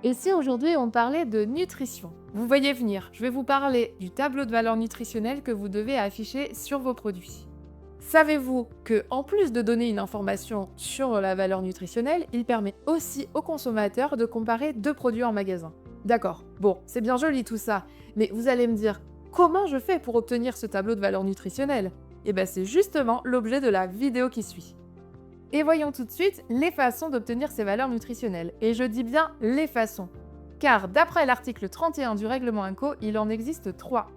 Et si aujourd'hui on parlait de nutrition? Vous voyez venir, je vais vous parler du tableau de valeur nutritionnelle que vous devez afficher sur vos produits. Savez-vous que, en plus de donner une information sur la valeur nutritionnelle, il permet aussi aux consommateurs de comparer deux produits en magasin? D'accord, bon, c'est bien joli tout ça, mais vous allez me dire, comment je fais pour obtenir ce tableau de valeur nutritionnelle? Eh bien, c'est justement l'objet de la vidéo qui suit. Et voyons tout de suite les façons d'obtenir ces valeurs nutritionnelles. Et je dis bien les façons. Car d'après l'article 31 du règlement INCO, il en existe trois.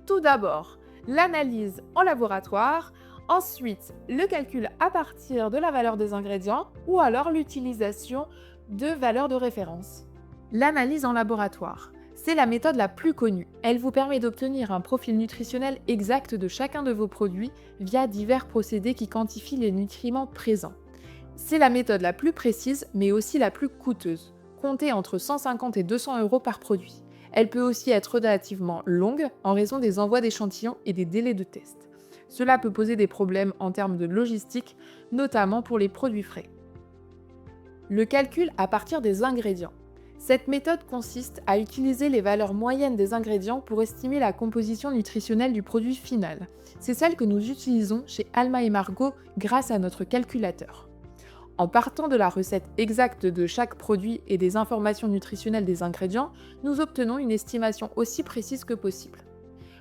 Tout d'abord, l'analyse en laboratoire, ensuite le calcul à partir de la valeur des ingrédients ou alors l'utilisation de valeurs de référence. L'analyse en laboratoire, c'est la méthode la plus connue. Elle vous permet d'obtenir un profil nutritionnel exact de chacun de vos produits via divers procédés qui quantifient les nutriments présents. C'est la méthode la plus précise mais aussi la plus coûteuse, comptée entre 150 et 200 € par produit. Elle peut aussi être relativement longue en raison des envois d'échantillons et des délais de test. Cela peut poser des problèmes en termes de logistique, notamment pour les produits frais. Le calcul à partir des ingrédients. Cette méthode consiste à utiliser les valeurs moyennes des ingrédients pour estimer la composition nutritionnelle du produit final. C'est celle que nous utilisons chez Alma et Margot grâce à notre calculateur. En partant de la recette exacte de chaque produit et des informations nutritionnelles des ingrédients, nous obtenons une estimation aussi précise que possible.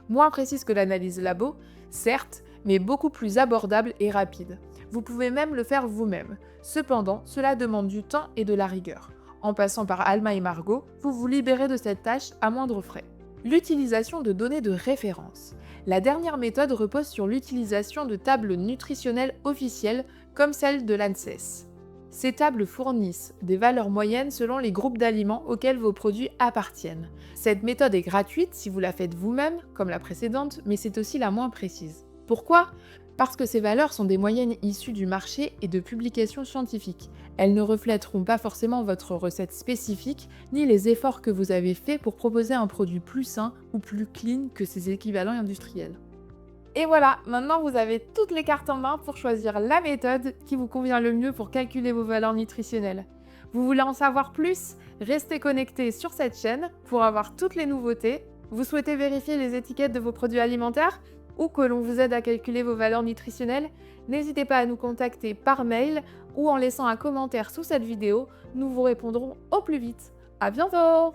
Moins précise que l'analyse labo, certes, mais beaucoup plus abordable et rapide. Vous pouvez même le faire vous-même. Cependant, cela demande du temps et de la rigueur. En passant par Alma et Margot, vous vous libérez de cette tâche à moindre frais. L'utilisation de données de référence. La dernière méthode repose sur l'utilisation de tables nutritionnelles officielles comme celle de l'ANSES. Ces tables fournissent des valeurs moyennes selon les groupes d'aliments auxquels vos produits appartiennent. Cette méthode est gratuite si vous la faites vous-même, comme la précédente, mais c'est aussi la moins précise. Pourquoi ? Parce que ces valeurs sont des moyennes issues du marché et de publications scientifiques. Elles ne reflèteront pas forcément votre recette spécifique, ni les efforts que vous avez faits pour proposer un produit plus sain ou plus clean que ses équivalents industriels. Et voilà, maintenant vous avez toutes les cartes en main pour choisir la méthode qui vous convient le mieux pour calculer vos valeurs nutritionnelles. Vous voulez en savoir plus? Restez connectés sur cette chaîne pour avoir toutes les nouveautés. Vous souhaitez vérifier les étiquettes de vos produits alimentaires ou que l'on vous aide à calculer vos valeurs nutritionnelles? N'hésitez pas à nous contacter par mail ou en laissant un commentaire sous cette vidéo, nous vous répondrons au plus vite. À bientôt!